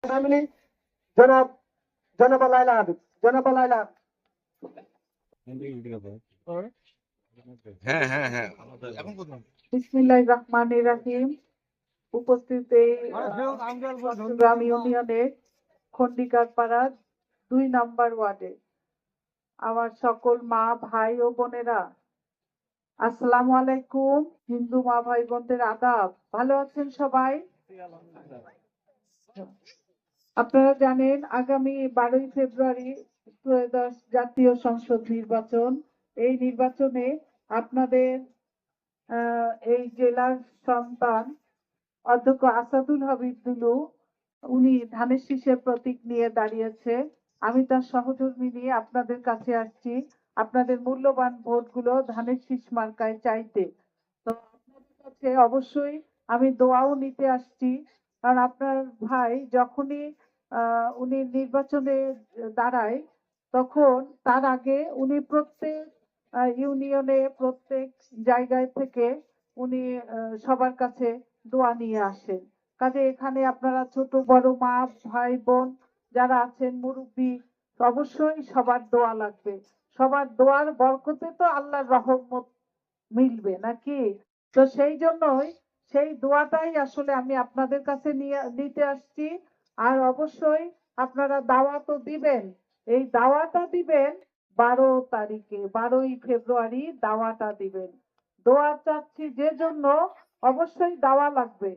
Family জনাব জনাব লাইলা আবিদ জনাব লাইলা হ্যাঁ হ্যাঁ হ্যাঁ এখন কোথায়? বিসমিল্লাহির রহমানির রহিম। উপস্থিত এই চট্টগ্রাম ইউনিয়নের খন্ডিকার পাড়া 2 নম্বর ওয়ার্ডে আমার সকল মা ভাই ও বোনেরা, আসসালামু আলাইকুম। হিন্দু মা ভাই বোনদের আদাব। ভালো আছেন সবাই? আপনারা জানেন আগামী 12ই ফেব্রুয়ারি ত্রয়োদশ জাতীয় সংসদ নির্বাচন। এই নির্বাচনে আপনাদের এই জেলার সন্তান অধ্যক্ষ আসাদুল হাবিব দুলু উনি ধানের শীষের প্রতীক নিয়ে দাঁড়িয়েছে। আমি তার সহধর্মী নিয়ে আপনাদের কাছে আসছি আপনাদের মূল্যবান ভোটগুলো ধানের শীষ মার্কায় চাইতে। তো আপনাদের কাছে অবশ্যই আমি দোয়াও নিতে আসছি, কারণ আপনার ভাই যখনই উনি নির্বাচনে দাঁড়ায় তখন তার আগে উনি প্রত্যেক ইউনিয়নে প্রত্যেক জায়গায় থেকে উনি সবার কাছে দোয়া নিয়ে আসেন। কাজে এখানে আপনারা ছোট বড় মা ভাই বোন যারা আছেন মুরব্বী, অবশ্যই সবার দোয়া লাগবে। সবার দোয়ার বরকতে তো আল্লাহর রহমত মিলবে নাকি? তো সেই জন্যই সেই দোয়াটাই আসলে আমি আপনাদের কাছে নিতে আসছি। আর অবশ্যই আপনারা দাওয়াতও দিবেন। এই দাওয়াটা দিবেন 12 তারিখে, 12ই ফেব্রুয়ারি দাওয়াটা দিবেন। দোয়া চাচ্ছি যে জন্য, অবশ্যই দাওয়া লাগবে।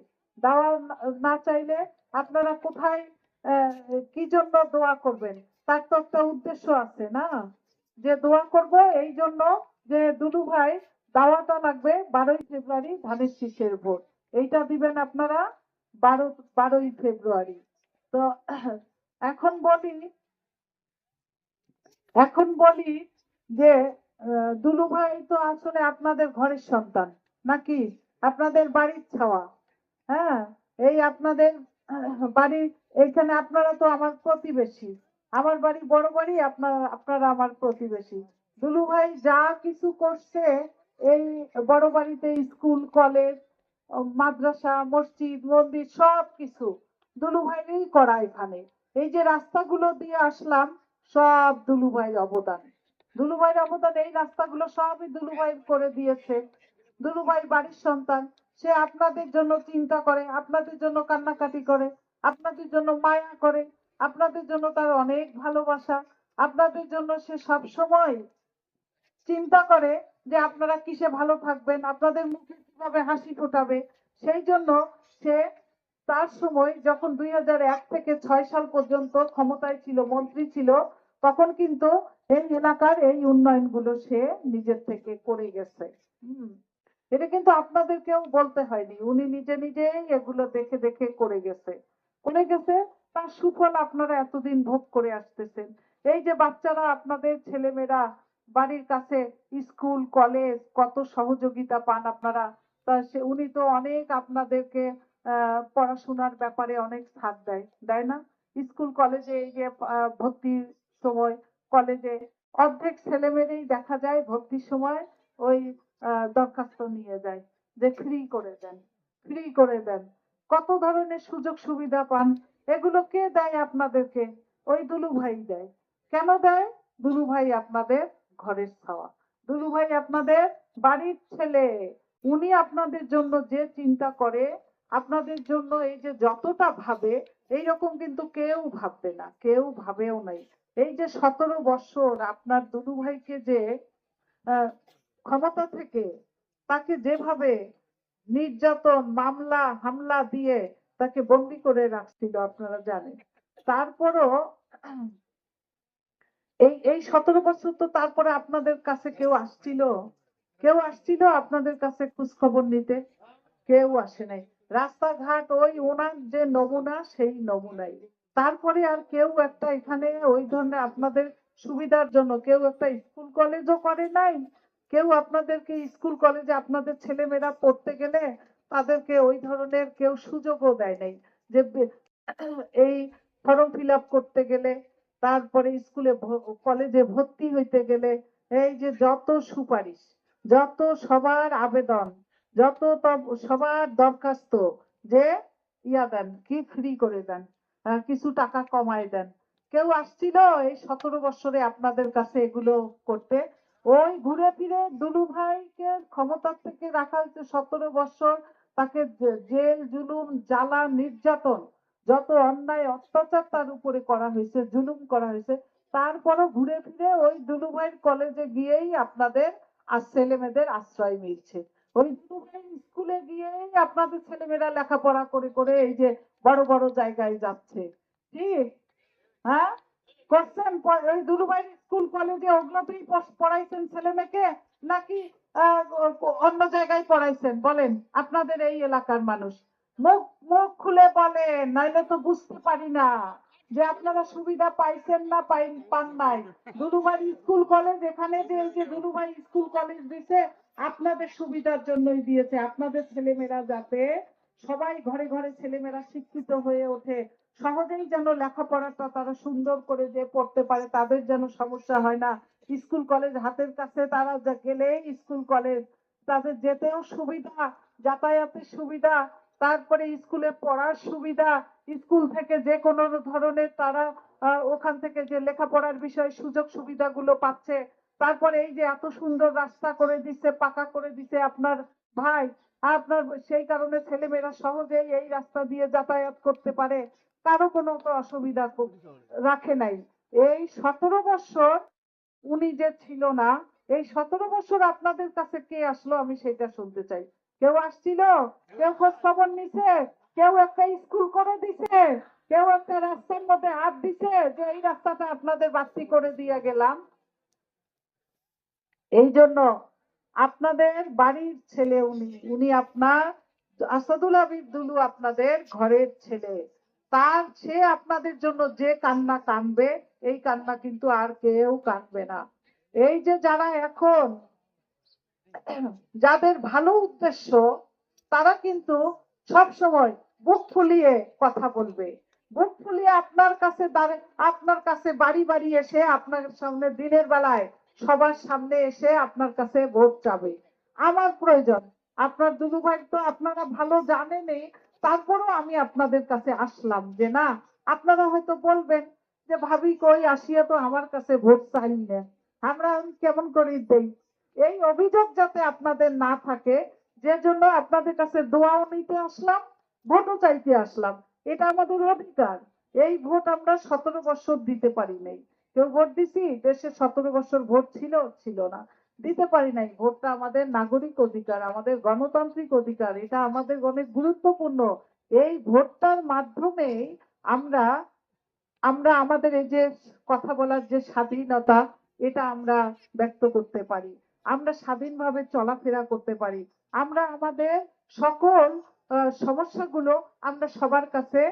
দাওয়া না চাইলে আপনারা কোথায় কি জন্য দোয়া করবেন? তার তো একটা উদ্দেশ্য আছে না, যে দোয়া করব এই জন্য যে দুলু ভাই দাওয়াটা লাগবে 12ই ফেব্রুয়ারি ধানের শীষের ভোট। এইটা দিবেন আপনারা 12ই ফেব্রুয়ারি। তো এখন বলি এখন বলি যে দুলু ভাই তো আসলে আপনাদের ঘরের সন্তান নাকি? আপনাদের বাড়ির ছাওয়া। হ্যাঁ, এই আপনাদের বাড়ির এইখানে আপনারা তো আমার প্রতিবেশী। আমার বাড়ি বড় বাড়ি, আপনারা আমার প্রতিবেশী। দুলু ভাই যা কিছু করছে এই বড় বাড়িতে, স্কুল কলেজ মাদ্রাসা মসজিদ মন্দির সব কিছু দুলু ভাইয়েরই করা। এখানে এই যে রাস্তাগুলো দিয়ে আসলাম সব দুলু ভাইয়ের অবদান। দুলু ভাইয়ের অবদান, এই রাস্তাগুলো সবই দুলু ভাই করে দিয়েছে। দুলু ভাই বাড়ির সন্তান, সে আপনাদের জন্য চিন্তা করে, আপনাদের জন্য কান্নাকাটি করে, আপনাদের জন্য মায়া করে, আপনাদের জন্য তার অনেক ভালোবাসা। আপনাদের জন্য সে সব সময় চিন্তা করে যে আপনারা কিসে ভালো থাকবেন, আপনাদের মুখে কিভাবে হাসি ফোটাবে। সেই জন্য সে তার সময় যখন 2001 থেকে 6 সাল পর্যন্ত ক্ষমতায় ছিল, মন্ত্রী ছিল, তখন কিন্তু এই এলাকার এই উন্নয়নগুলো সে নিজের থেকে করে গেছে। এটা কিন্তু আপনাদেরকেও বলতে হয়নি, উনি নিজে নিজেই এগুলো দেখে দেখে করে গেছে। তার সুফল আপনারা এতদিন ভোগ করে আসতেছেন। এই যে বাচ্চারা, আপনাদের ছেলেমেয়েরা বাড়ির কাছে স্কুল কলেজ কত সহযোগিতা পান আপনারা। তা উনি তো অনেক আপনাদেরকে পড়াশোনার ব্যাপারে অনেক ছাড় দেয় না? স্কুল কলেজে এই যে ভর্তির সময় কলেজে অর্ধেক ছেলেমেয়েরই দেখা যায় ভর্তির সময় ওই দরখাস্ত নিয়ে যায় যে ফ্রি করে দেন। কত ধরনের সুযোগ সুবিধা পান, এগুলো কে দেয় আপনাদেরকে? ওই দুলু ভাই দেয়। কেন দেয়? দুলু ভাই আপনাদের ঘরের ছাওয়া, দুলু ভাই আপনাদের বাড়ির ছেলে। উনি আপনাদের জন্য যে চিন্তা করে, আপনাদের জন্য এই যে যতটা ভাবে, এইরকম কিন্তু কেউ ভাববে না, কেউ ভাবেও নাই। এই যে 17 বছর আপনার দুলু ভাইকে যে ক্ষমতা থেকে তাকে যেভাবে নির্যাতন মামলা হামলা দিয়ে তাকে বন্দি করে রাখছিল আপনারা জানেন। তারপরও এই 17 বছর তো তারপরে আপনাদের কাছে কেউ আসছিল আপনাদের কাছে খোঁজ খবর নিতে? কেউ আসে নাই। রাস্তাঘাট ওই ওনার যে নমুনা সেই নমুনাই। তারপরে আর কেউ একটা এখানে ওই ধরনের আপনাদের সুবিধার জন্য কেউ একটা স্কুল কলেজও করে নাই। কেউ আপনাদেরকে স্কুল কলেজে আপনাদের ছেলেমেয়েরা পড়তে গেলে তাদেরকে ওই ধরনের কেউ সুযোগও দেয় নাই যে এই ফর্ম ফিল আপ করতে গেলে, তারপরে স্কুলে কলেজে ভর্তি হইতে গেলে, এই যে যত সুপারিশ, যত সবার আবেদন, যত সবার দরখাস্ত যে দেন কি ফ্রি করে দেন। কিছু টাকা কমায় দেন। কেউ আসছিল এই 17 বছরে আপনাদের কাছে এগুলো করতে? ওই ঘুরে ফিরে দুলু ভাইকে ক্ষমতার থেকে রাখা হয়েছে 17 বছর, তাকে জেল জুলুম জ্বালা নির্যাতন যত অন্যায় অত্যাচার তার উপরে করা হয়েছে, জুলুম করা হয়েছে, তারপরও ঘুরে ফিরে ওই দুলু ভাইয়ের কলেজে গিয়েই আপনাদের আর ছেলে মেয়েদের আশ্রয় মিলছে। ওই দুলু ভাইয়ের স্কুলে গিয়েই আপনাদের ছেলেমেয়েরা লেখাপড়া করে করে এই যে বড় বড় জায়গায় যাচ্ছে। ঠিক? হ্যাঁ, করছেন? ওই দুলুভাই স্কুল কলেজে ওগুলোতেই পড়াইছেন ছেলে মেয়েকে, নাকি অন্য জায়গায় পড়াইছেন? বলেন, আপনাদের এই এলাকার মানুষ মুখ মুখ খুলে বলেন, নাইলে তো বুঝতে পারি না যে আপনারা সুবিধা পাইছেন না পান নাই। দুলুভাই স্কুল কলেজ, এখানে যে এই যে দুলুভাই স্কুল কলেজ দিছে আপনাদের সুবিধার জন্যই দিয়েছে, আপনাদের ছেলেমেয়েরা যাতে সবাই ঘরে ঘরে ছেলেমেয়েরা শিক্ষিত হয়ে ওঠে, সহজেই যেন লেখাপড়াটা তারা সুন্দর করে যে পড়তে পারে, তাদের যেন সমস্যা হয় না। স্কুল কলেজ হাতের কাছে, তারা গেলে স্কুল কলেজ তাদের যেতেও সুবিধা, যাতায়াতের সুবিধা, তারপরে স্কুলে পড়ার সুবিধা, স্কুল থেকে যে কোনো ধরনের তারা ওখান থেকে যে লেখাপড়ার বিষয়ে সুযোগ সুবিধাগুলো পাচ্ছে। তারপরে এই যে এত সুন্দর রাস্তা করে দিচ্ছে, পাকা করে দিচ্ছে আপনার ভাই, আপনার সেই কারণে ছেলেমেয়েরা সহজেই এই রাস্তা দিয়ে যাতায়াত করতে পারে, কারো কোনো অসুবিধা রাখে নাই। এই 17 বছর উনি যে ছিল না, এই 17 বছর আপনাদের কাছে কে আসলো আমি সেটা শুনতে চাই। কেউ আসছিল? কেউ খোঁজ খবর নিছে? কেউ একটা স্কুল করে দিছে? কেউ একটা রাস্তার মধ্যে হাত দিছে যে এই রাস্তাটা আপনাদের বাস্তি করে দিয়ে গেলাম? এই জন্য আপনাদের বাড়ির ছেলে উনি, উনি আপনার আসাদুল হাবিব দুলু আপনাদের ঘরের ছেলে। সে আপনাদের জন্য যে কান্না কানবে, এই কান্না কিন্তু আর কেউ কানবে না। এই যে যারা এখন যাদের ভালো উদ্দেশ্য, তারা কিন্তু সব সময় বুক ফুলিয়ে কথা বলবে, বুক ফুলিয়ে আপনার কাছে বাড়ি বাড়ি এসে আপনার সামনে দিনের বেলায় সবার সামনে এসে আপনার কাছে ভোট চাবে। আমার প্রয়োজন, আপনার দুলু ভাই তো আপনারা ভালো জানেনই, তারপরও আমি আপনাদের কাছে আসলাম যে না, আপনারা হয়তো বলবেন যে ভাবি কই আসিয়া তো আমার কাছে ভোট চাইল না, আমরা কেমন করে দেই। এই অভিযোগ যাতে আপনাদের না থাকে, যে জন্য আপনাদের কাছে দোয়াও নিতে আসলাম, ভোটও চাইতে আসলাম। এটা আমাদের অধিকার। এই ভোট আমরা 17 বছর দিতে পারি নাই। কেউ ভোট দিছি দেশে 17 বছর ভোট ছিল না, দিতে পারি নাই। ভোটটা আমাদের নাগরিক অধিকার, আমাদের গণতান্ত্রিক অধিকার, এটা আমাদের অনেক গুরুত্বপূর্ণ। এই ভোটটার মাধ্যমে আমরা আমরা আমাদের এই যে কথা বলার যে স্বাধীনতা, এটা আমরা ব্যক্ত করতে পারি, আমরা স্বাধীনভাবে চলাফেরা করতে পারি, আমরা আমাদের সকল সমস্যাগুলো আমরা সবার কাছে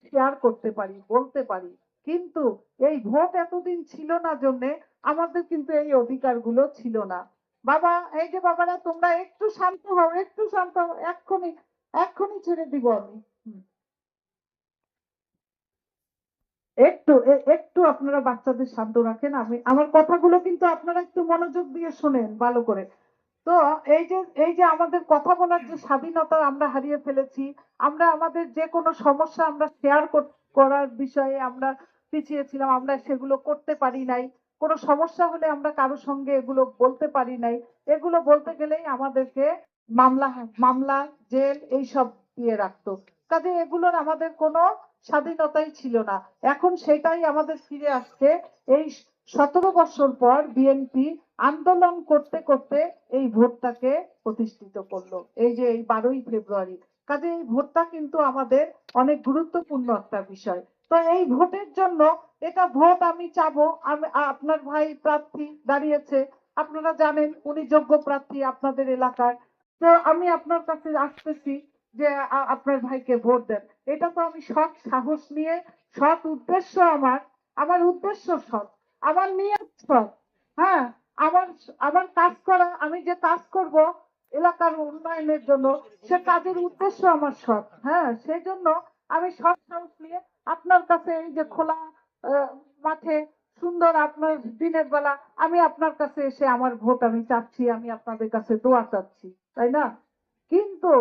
শেয়ার করতে পারি, বলতে পারি। কিন্তু এই ভোট এতদিন ছিল না জন্যে আমাদের কিন্তু এই অধিকারগুলো ছিল না। বাবা, এই যে বাবারা, তোমরা একটু শান্ত হও, একটু শান্ত হও, এক্ষুনি এক্ষুনি ছেড়ে দিব আমি। একটু আপনারা বাচ্চাদের শান্ত রাখেন, আমি আমার কথাগুলো কিন্তু আপনারা একটু মনোযোগ দিয়ে শোনেন ভালো করে। তো এই যে আমাদের কথা বলার যে স্বাধীনতা আমরা হারিয়ে ফেলেছি, আমরা আমাদের যে কোনো সমস্যা আমরা শেয়ার করার বিষয়ে আমরা পিছিয়ে ছিলাম, আমরা সেগুলো করতে পারি নাই। কোনো সমস্যা হলে আমরা কারোর সঙ্গে এগুলো বলতে পারি নাই। এগুলো বলতে গেলেই আমাদেরকে মামলা মামলা জেল এইসব দিয়ে রাখতো। কাজে এগুলোর আমাদের কোনো স্বাধীনতাই ছিল না। এখন সেটাই আমাদের ফিরে আসছে। এই 17 বছর পর বিএনপি আন্দোলন করতে করতে এই ভোটটাকে প্রতিষ্ঠিত করলো, এই যে এই 12ই ফেব্রুয়ারি। কাজে এই ভোটটা কিন্তু আমাদের অনেক গুরুত্বপূর্ণ একটা বিষয়। তো এই ভোটের জন্য, এটা ভোট আমি চাবো, আমি আপনার ভাই প্রার্থী দাঁড়িয়েছে, আপনারা জানেন উনি যোগ্য প্রার্থী আপনাদের এলাকার। তো আমি আপনার কাছে আসতেছি যে আপনার ভাইকে ভোট দেন। এটা তো আমি সৎ সাহস নিয়ে, সৎ উদ্দেশ্য, আমার উদ্দেশ্য সৎ, আমার নিয়ত সৎ। হ্যাঁ, আমার আমার কাজ করা, আমি যে কাজ করব এলাকার উন্নয়নের জন্য, সে কাজের উদ্দেশ্য আমার সৎ। হ্যাঁ, সেই জন্য আমি সৎ সাহস নিয়ে আপনার কাছে এই যে খোলা মাঠে সুন্দর আপনার দিনের বেলা আমি আপনার কাছে এসে আমার ভোট আমি চাচ্ছি, আমি আপনাদের কাছে দোয়া চাচ্ছি, তাই না? কিন্তু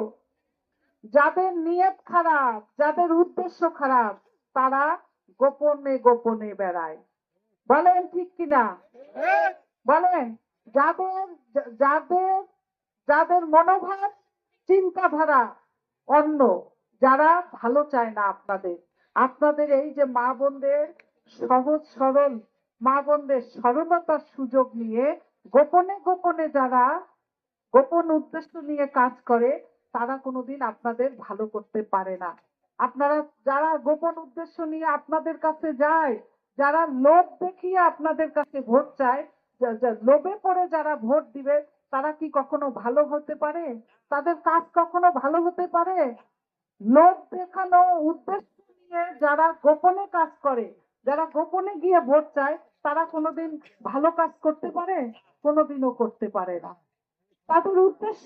যাদের নিয়ত খারাপ, যাদের উদ্দেশ্য খারাপ, তারা গোপনে গোপনে বেড়ায়। বলেন ঠিক কিনা? বলেন, যাদের যাদের যাদের মনোভাব চিন্তাধারা অন্য, যারা ভালো চায় না আপনাদের, আপনাদের এই যে মা বোনদের সহজ সরল মা বোনদের সরলতার সুযোগ নিয়ে গোপনে গোপনে যারা গোপন উদ্দেশ্য নিয়ে কাজ করে, তারা কোনোদিন আপনাদের ভালো করতে পারে না। আপনারা যারা গোপন উদ্দেশ্য নিয়ে আপনাদের কাছে যায়, যারা লোভ দেখিয়ে আপনাদের কাছে ভোট চায়, লোভে পড়ে যারা ভোট দিবে, তারা কি কখনো ভালো হতে পারে? তাদের কাজ কখনো ভালো হতে পারে? লোভ দেখানো উদ্দেশ্য নিয়ে যারা গোপনে কাজ করে, যারা গোপনে গিয়ে ভোট চায়, তারা কোনোদিন ভালো কাজ করতে পারে? কোনোদিনও করতে পারে না। তাদের উদ্দেশ্য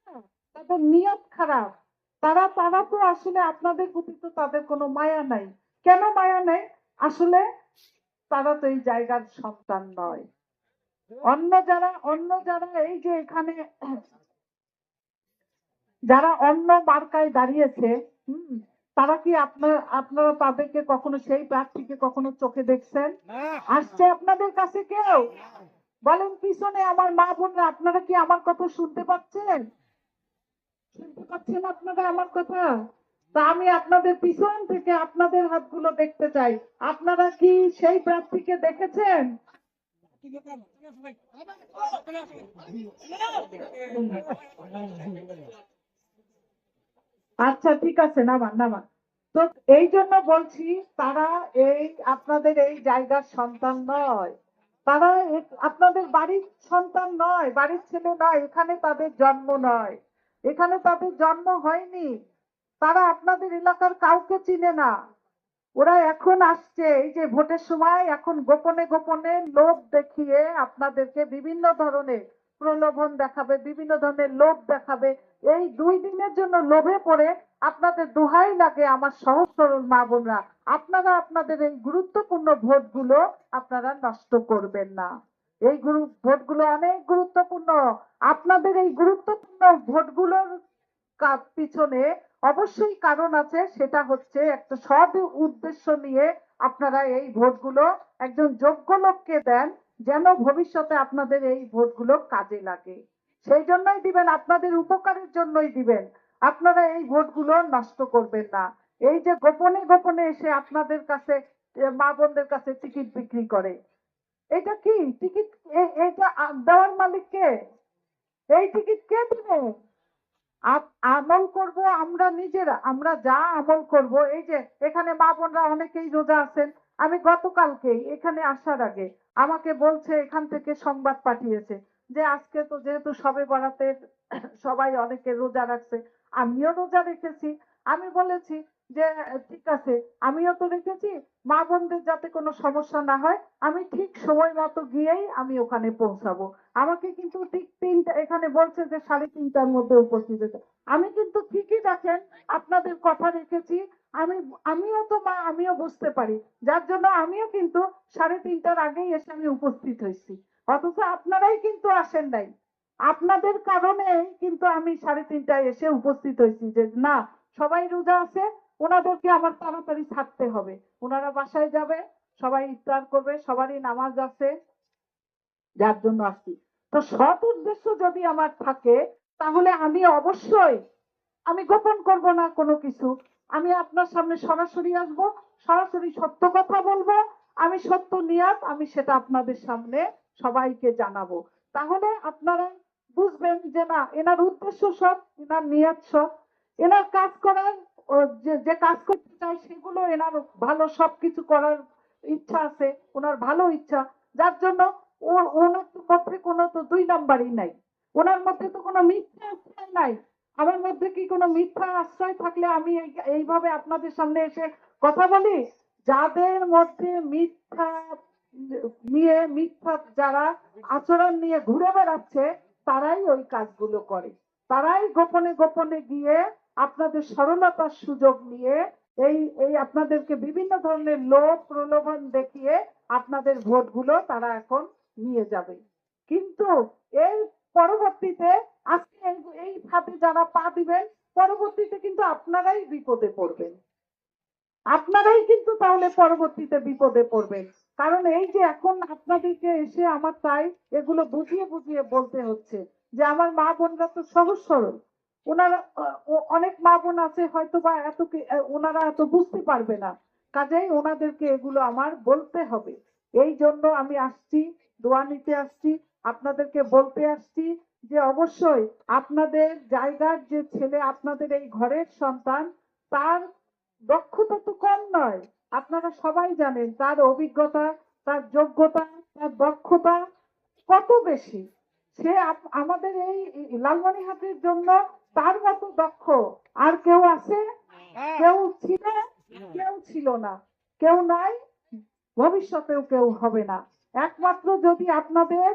খারাপ, তাদের নিয়ত খারাপ। তারা তারা তো আসলে আপনাদের প্রতি তো তাদের কোনো মায়া নাই। কেন মায়া নাই? আসলে তারা তো এই জায়গার সন্তান নয়। অন্য যারা এই যে এখানে যারা অন্য মার্কায় দাঁড়িয়েছে, তারা কি আপনারা তাদেরকে কখনো সেই প্রার্থীকে কখনো চোখে দেখছেন? আসছে আপনাদের কাছে কেউ? বলেন পিছনে আমার মা বোনরা, আপনারা কি আমার কথা শুনতে পাচ্ছেন? শুনতে পাচ্ছেন আপনারা আমার কথা? তা আমি আপনাদের পিছন থেকে আপনাদের হাতগুলো দেখতে চাই। আপনারা কি সেই প্রার্থীকে দেখেছেন? আচ্ছা ঠিক আছে, নামান নামান। তো এই জন্য বলছি, তারা এই আপনাদের এই জায়গার সন্তান নয়। তারা আপনাদের বাড়ির সন্তান নয়, বাড়ির ছেলে নয়, এখানে তাদের জন্ম নয়, এখানে তাদের জন্ম হয়নি। তারা আপনাদের এলাকার কাউকে চিনে না। ওরা এখন আসছে এই যে ভোটের সময়, এখন গোপনে গোপনে লোভ দেখিয়ে আপনাদেরকে বিভিন্ন ধরনের প্রলোভন দেখাবে, বিভিন্ন ধরনের লোভ দেখাবে। এই 2 দিনের জন্য লোভে পড়ে আপনাদের দোহাই লাগে আমার সহজ সরল মা বোনরা, আপনারা আপনাদের এই গুরুত্বপূর্ণ ভোটগুলো আপনারা নষ্ট করবেন না। এই ভোটগুলো অনেক গুরুত্বপূর্ণ। আপনাদের এই গুরুত্বপূর্ণ ভোটগুলোর পিছনে অবশ্যই কারণ আছে। সেটা হচ্ছে একটা সৎ উদ্দেশ্য নিয়ে আপনারা এই ভোটগুলো একজন যোগ্য লোককে দেন, যেন ভবিষ্যতে আপনাদের এই ভোটগুলো কাজে লাগে। সেই জন্যই দিবেন, আপনাদের উপকারের জন্যই দিবেন। আপনারা এই ভোটগুলো নষ্ট করবেন না। এই যে গোপনে গোপনে এসে আপনাদের কাছে মা বোনদের কাছে টিকিট বিক্রি করে, এটা কি টিকিট? এটা দেওয়ার মালিক কে? এই টিকিট কে দিবে? আমল করব আমরা নিজেরা, আমরা যা আমল করব। এই যে এখানে মা বোনরা অনেকেই রোজা আছেন। আমি গতকালকে এখানে আসার আগে আমাকে বলছে, এখান থেকে সংবাদ পাঠিয়েছে যে আজকে তো যেহেতু সবে বরাতের সবাই অনেকে রোজা রাখছে, আমিও রোজা রেখেছি। আমি বলেছি যে ঠিক আছে, আমিও তো রেখেছি, মা বোনদের যাতে কোনো সমস্যা না হয়, আমি ঠিক সময় মতো গিয়েই আমি ওখানে পৌঁছাবো। আমাকে কিন্তু ঠিক 3টা, এখানে বলছে যে 3:30টার মধ্যে উপস্থিত হতে। আমি কিন্তু ঠিকই দেখেন আপনাদের কথা রেখেছি। আমিও তো মা, আমিও বুঝতে পারি, যার জন্য আমিও কিন্তু 3:30টার আগেই এসে আমি উপস্থিত হয়েছি। অথচ আপনারাই কিন্তু আসেন নাই। আপনাদের কারণে কিন্তু আমি 3:30টায় এসে উপস্থিত হয়েছি যে না, সবাই রোজা আছে, ওনাদেরকে আমার তাড়াতাড়ি ছাড়তে হবে, ওনারা বাসায় যাবে, সবাই ইফতার করবে, সবারই নামাজ আছে, যার জন্য আসছি। তো সৎ উদ্দেশ্য যদি আমার থাকে, তাহলে আমি অবশ্যই আমি গোপন করব না কোনো কিছু। আমি আপনার সামনে সরাসরি আসব, সরাসরি সত্য কথা বলবো। আমি সত্য নিয়াত আমি সেটা আপনাদের সামনে সবাইকে জানাবো। তাহলে আপনারা বুঝবেন যে না, এনার উদ্দেশ্য সৎ, এনার নিয়াত সৎ, এনার কাজ করার যে কাজ করতে চায় সেগুলো এনার ভালো, সবকিছু করার ইচ্ছা আছে, ওনার ভালো ইচ্ছা, যার জন্য ওনার মধ্যে কোনো তো 2 নাম্বারই নাই, ওনার মধ্যে তো কোনো মিথ্যা আশ্রয় নাই। আমার মধ্যে কি কোনো মিথ্যা আশ্রয় থাকলে আমি এইভাবে আপনাদের সামনে এসে কথা বলি? যাদের মধ্যে মিথ্যা নিয়ে, মিথ্যা যারা আচরণ নিয়ে ঘুরে বেড়াচ্ছে, তারাই ওই কাজগুলো করে। তারাই গোপনে গোপনে গিয়ে আপনাদের সরলতার সুযোগ নিয়ে এই এই আপনাদেরকে বিভিন্ন ধরনের লোভ প্রলোভন দেখিয়ে আপনাদের ভোটগুলো তারা এখন নিয়ে যাবে। কিন্তু এর পরবর্তীতে আজকে এই ফাঁদে যারা পা দিবেন, পরবর্তীতে কিন্তু আপনারাই বিপদে পড়বেন। আপনারাই কিন্তু তাহলে পরবর্তীতে বিপদে পড়বেন। কারণ এই যে এখন আপনাদেরকে এসে আমার তাই এগুলো বুঝিয়ে বুঝিয়ে বলতে হচ্ছে যে আমার মা বোনরা তো সহজ সরল, ওনারা অনেক মা বোন আছে হয়তো বা ওনারা এত বুঝতে পারবে না, কাজেই ওনাদেরকে এগুলো আমার বলতে হবে। এই জন্য আমি আসছি, দোয়া নিতে আসছি, আপনাদেরকে বলতে আসছি যে অবশ্যই আপনাদের জায়গার যে ছেলে, আপনাদের এই ঘরের সন্তান, তার দক্ষতা তো কম নয়। আপনারা সবাই জানেন তার অভিজ্ঞতা, তার যোগ্যতা, তার দক্ষতা কত বেশি। সে আমাদের এই লালমনিরহাটের জন্য তার মতো দক্ষ আর কেউ আছে? কেউ ছিল, কেউ ছিল না, কেউ নাই, ভবিষ্যতেও কেউ হবে না। একমাত্র যদি আপনাদের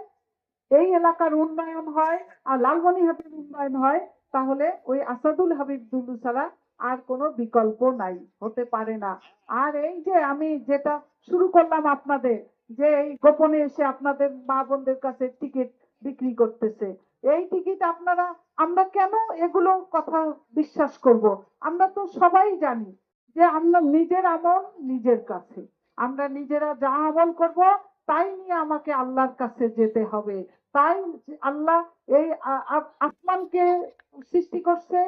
এই এলাকার উন্নয়ন হয় আর লালমনিরহাটের উন্নয়ন হয়, তাহলে ওই আসাদুল হাবিব দুলু ছাড়া আর কোনো বিকল্প নাই, হতে পারে না। আর এই যে আমি যেটা শুরু করলাম আপনাদের, যে এই গোপনে এসে আপনাদের মা বোনদের কাছে টিকিট বিক্রি করতেছে, এই টিকিট আপনারা, আমরা কেন এগুলো কথা বিশ্বাস করব? আমরা তো সবাই জানি যে আমরা নিজের আমল নিজের কাছে, আমরা নিজেরা যা আমল করব তাই নিয়ে আমাকে আল্লাহর কাছে যেতে হবে। তাই আল্লাহ এই আসমানকে সৃষ্টি করছে,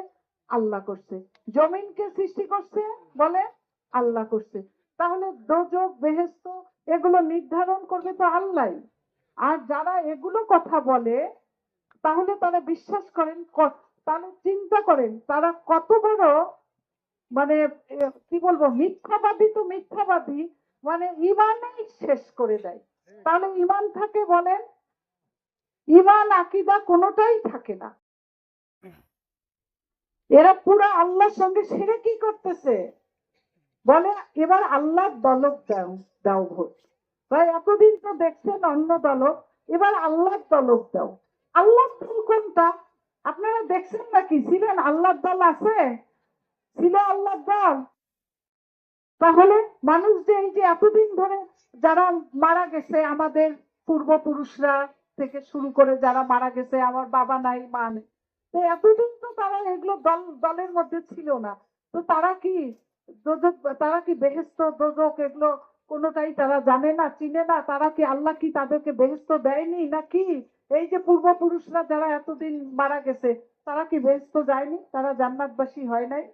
আল্লাহ করছে, জমিনকে সৃষ্টি করছে, বলে আল্লাহ করছে। তাহলে দোজখ বেহেশত এগুলো নির্ধারণ করবে তো আল্লাহ। আর যারা এগুলো কথা বলে তাহলে তারা বিশ্বাস করেন, তাহলে চিন্তা করেন তারা কত বড়, মানে কি বলবো, মিথ্যাবাদী তো মিথ্যাবাদী, মানে ইমানই শেষ করে দেয়। তাহলে ইমান থাকে বলেন? ইমান আকিদা কোনোটাই থাকে না। এরা পুরা আল্লাহর সঙ্গে শিরকি করতেছে, বলে এবার আল্লাহর দলক দাও, দাও ভোট। ভাই এতদিন তো দেখছেন অন্য দলক, এবার আল্লাহর দলক দাও। আল্লাহর দল কোনটা? আপনারা দেখছেন নাকি? ছিলেন আল্লাহর দল? আছে? ছিল আল্লাহর দল? তাহলে মানুষ যে এই যে এতদিন ধরে যারা মারা গেছে, আমাদের পূর্বপুরুষরা থেকে শুরু করে যারা মারা গেছে, আমার বাবা নাই মা নেই, তো এতদিন তো তারা এগুলো দলের মধ্যে ছিল না। তো তারা কি দোজখ, তারা কি বেহেশত দোজখ এগুলো কোনোটাই তারা জানে না, চিনে না? তারা কি, আল্লাহ কি তাদেরকে বেহেশত দেয়নি নাকি? এই যে পূর্বপুরুষরা যারা এতদিন মারা গেছে, তারা কি বেহেশত যায়নি? তারা জান্নাতবাসী হয় নাই?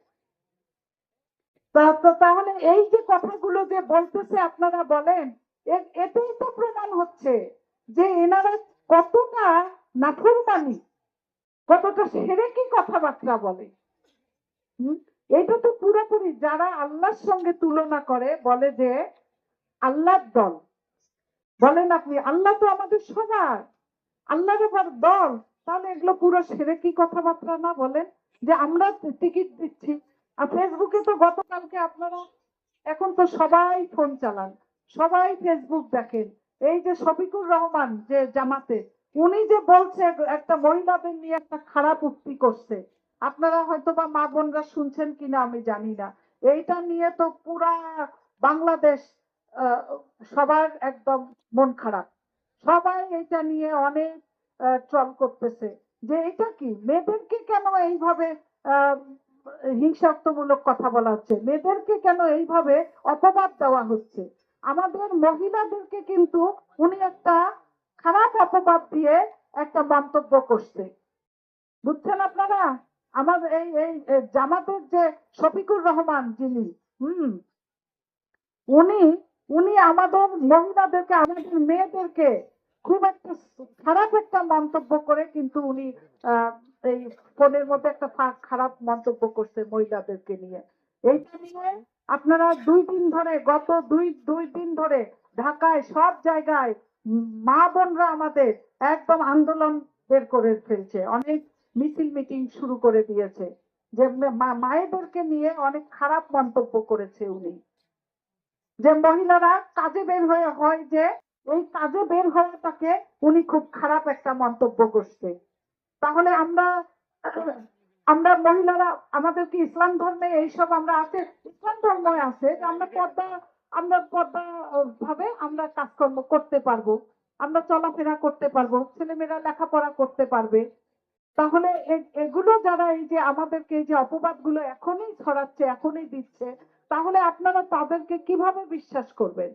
তাহলে এই যে কথাগুলো যে বলতেছে আপনারা বলেন, এতেই তো প্রমাণ হচ্ছে যে এনারা কতটা নাফরমানি, কতটা শিরকি কথাবার্তা বলে। এটা তো পুরোপুরি যারা আল্লাহর সঙ্গে তুলনা করে, বলে যে আল্লাহর দল। বলেন আপনি, আল্লাহ তো আমাদের সবার, আল্লাহর আবার দল, তাহলে এগুলো পুরো শিরকি কথাবার্তা না? বলেন যে আমরা টিকিট দিচ্ছি। আর ফেসবুকে তো গতকালকে আপনারা, এখন তো সবাই ফোন চালান, সবাই ফেসবুক দেখেন, এই যে শফিকুর রহমান যে জামাতে, উনি যে বলছে একটা মহিলাদের নিয়ে একটা খারাপ উক্তি করছে, আপনারা হয়তো বা মা বোনরা শুনছেন কিনা আমি জানি না। এইটা নিয়ে তো পুরা বাংলাদেশ সবার একদম মন খারাপ, সবাই এটা নিয়ে অনেক ট্রল করতেছে যে এটা কি, মেয়েদেরকে কেন এইভাবে আহ হিংসাত্মমূলক কথা বলা হচ্ছে, মেয়েদেরকে কেন এইভাবে অপবাদ দেওয়া হচ্ছে। আমাদের মহিলাদেরকে কিন্তু উনি একটা খারাপ অপবাদ দিয়ে একটা মন্তব্য করছে, বুঝছেন আপনারা? আমার এই এই জামাতের যে শফিকুর রহমান যিনি, উনি উনি আমাদের মহিলাদেরকে, আমাদের মেয়েদেরকে খুব একটা খারাপ একটা মন্তব্য করে কিন্তু উনি এই ফোনের মধ্যে একটা খারাপ মন্তব্য করছে মহিলাদেরকে নিয়ে। এইটা নিয়ে আপনারা 2 দিন ধরে, গত দুই দিন ধরে ঢাকায় সব জায়গায় মা বোনরা আমাদের একদম আন্দোলন বের করে ফেলছে, অনেক মিছিল মিটিং শুরু করে দিয়েছে, যে মায়েদেরকে নিয়ে অনেক খারাপ মন্তব্য করেছে উনি। যে মহিলারা কাজে বের হয়ে হয়, যে এই কাজে বের হওয়াটাকে উনি খুব খারাপ একটা মন্তব্য করছে। তাহলে আমরা আমরা মহিলারা, আমাদের কি ইসলাম ধর্মে এইসব আমরা আছে? ইসলাম ধর্মে আছে যে আমরা পর্দা ভাবে আমরা কাজকর্ম করতে পারবো, আমরা চলাফেরা করতে পারবো, ছেলেমেয়েরা লেখাপড়া করতে পারবে। তাহলে এগুলো যারা এই যে আমাদেরকে এই যে অপবাদগুলো এখনই ছড়াচ্ছে, এখনই দিচ্ছে, তাহলে আপনারা তাদেরকে কিভাবে বিশ্বাস করবেন?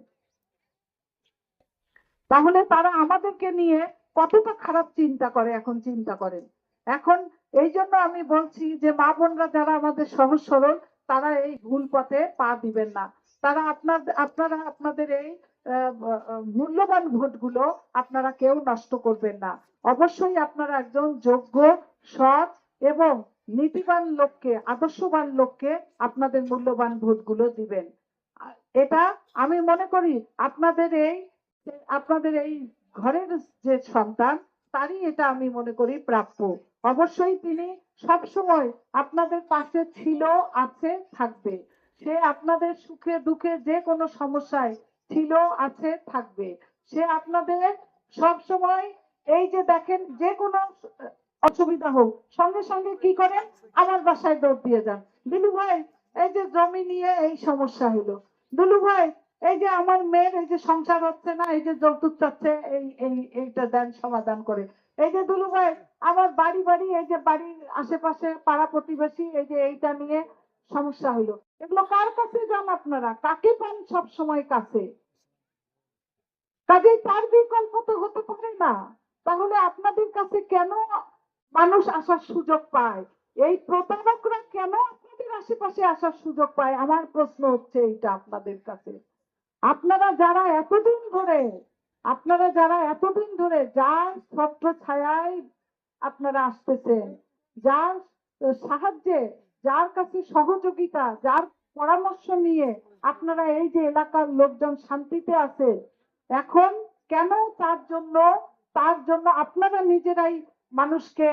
তাহলে তারা আমাদেরকে নিয়ে কতটা খারাপ চিন্তা করে, এখন চিন্তা করেন। এখন এই জন্য আমি বলছি যে মা বোনরা যারা আমাদের সহজ সরল, তারা এই ভুল পথে পা দিবেন না। তারা আপনারা আপনাদের এই মূল্যবান ভোটগুলো আপনারা কেউ নষ্ট করবেন না। অবশ্যই আপনারা একজন যোগ্য, সৎ এবং নীতিবান লোককে, আদর্শবান লোককে আপনাদের মূল্যবান ভোটগুলো দিবেন। এটা আমি মনে করি আপনাদের এই ঘরের যে সন্তান, তারই এটা আমি মনে করি প্রাপ্য। অবশ্যই তিনি সবসময় আপনাদের পাশে ছিল, আছে, থাকবে। সে আপনাদের সুখে দুঃখে যে কোনো সমস্যায় ছিল, আছে, থাকবে। সে আপনাদের সব সময়, এই যে দেখেন, যে কোনো অসুবিধা হোক সঙ্গে সঙ্গে কি করেন, আমার বাসায় দৌড় দিয়ে যান। দিলু ভাই, এই যে জমি নিয়ে এই সমস্যা হলো, দুলু ভাই এই যে আমার মেয়ের এই যে সংসার হচ্ছে না, এই যে যৌতুক চাচ্ছে, এইটা দেন, সমাধান করে। এই যে দুলু ভাই, আমার বাড়ি এই যে বাড়ির আশেপাশে পাড়া প্রতিবেশী এই যে এইটা নিয়ে সমস্যা হলো। এগুলো কার কাছে যান আপনারা? কাকে পান সব সময় কাছে? কাজেই তার বিকল্প তো হতে পারে না। তাহলে আপনাদের কাছে কেন মানুষ আসার সুযোগ পায়? এই প্রতারকরা কেন আপনাদের আশেপাশে আসার সুযোগ পায়? আমার প্রশ্ন হচ্ছে এইটা আপনাদের কাছে। আপনারা যারা এতদিন ধরে যার ছত্র ছায়ায় আপনারা আসতেছেন, যার সাহায্যে, যার কাছে সহযোগিতা, যার পরামর্শ নিয়ে আপনারা এই যে এলাকার লোকজন শান্তিতে আছে, এখন কেন তার জন্য আপনারা নিজেরাই মানুষকে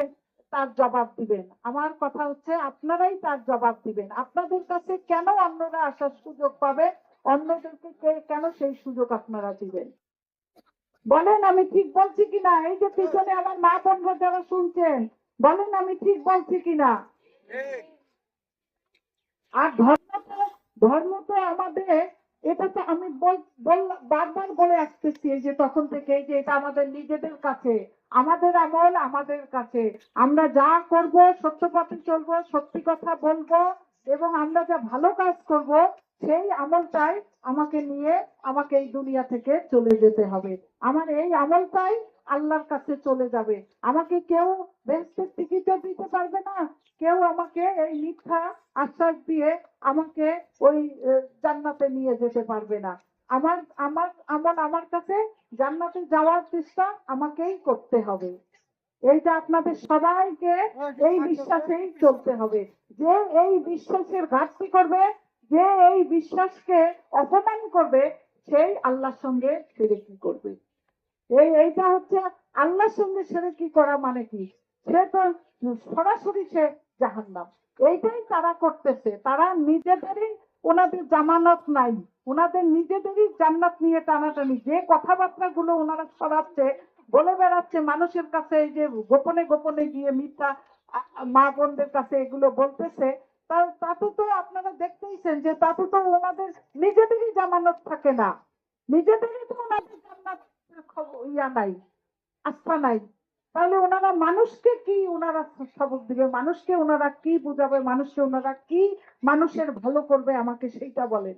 তার জবাব দিবেন? আমার কথা হচ্ছে আপনারাই তার জবাব দিবেন। আপনাদের কাছে কেন অন্যরা আসার সুযোগ পাবে? অন্যদেরকে কেন সেই সুযোগ আপনারা দিবেন? বলেন আমি ঠিক বলছি কিনা? এই যে পিছনে আমার মা বোনরা যারা শুনছেন, বলেন আমি ঠিক বলছি কিনা? আর ধর্ম তো আমাদের, এটা তো আমি বারবার বলে আসতেছি এই যে তখন থেকে, এই যে এটা আমাদের নিজেদের কাছে, আমাদের আমল আমাদের কাছে। আমরা যা করব, সত্য পথে চলবো, সত্যি কথা বলবো, এবং আমরা যা ভালো কাজ করব, সেই আমলটাই আমাকে এই দুনিয়া থেকে চলে যেতে হবে। আমার এই আমলটাই আল্লাহর কাছে চলে যাবে। আমাকে কেউ বেহেশতের টিকিটও দিতে পারবে না, কেউ আমাকে এই মিথ্যা আশ্বাস দিয়ে আমাকে ওই জান্নাতে নিয়ে যেতে পারবে না। আমার কাছে জান্নাতে যাওয়ার চেষ্টা আমাকেই করতে হবে। এইটা আপনাদের সবাইকে এই বিশ্বাসেই চলতে হবে। যে এই বিশ্বাসের ঘাটতি করবে, যে এই বিশ্বাসকে অপমান করবে, সেই আল্লাহর সঙ্গে শিরকি করবে। এইটা হচ্ছে আল্লাহর সঙ্গে শিরকি করা মানে কি? সে তো সরাসরি সে জাহান্নাম। এইটাই তারা করতেছে। তারা নিজেদেরই, ওনাদের জামানত নাই, ওনাদের নিজেদেরই জান্নাত নিয়ে টানাটানি। যে কথাবার্তা গুলো ওনারা ছড়াচ্ছে, বলে বেড়াচ্ছে মানুষের কাছে, এই যে গোপনে গোপনে গিয়ে মিথ্যা মা বোনদের কাছে এগুলো বলতেছে, তাতে তো আপনারা দেখতেইছেন যে তাতে তো ওনাদের নিজেদেরই জামানত থাকে না, নিজেদেরই তো ওনাদের জান্নাত ইয়া নাই, আস্থা নাই। তাহলে ওনারা মানুষকে কি ওনারা সবক দিবে? মানুষকে ওনারা কি বুঝাবে? মানুষকে ওনারা কি মানুষের ভালো করবে? আমাকে সেইটা বলেন।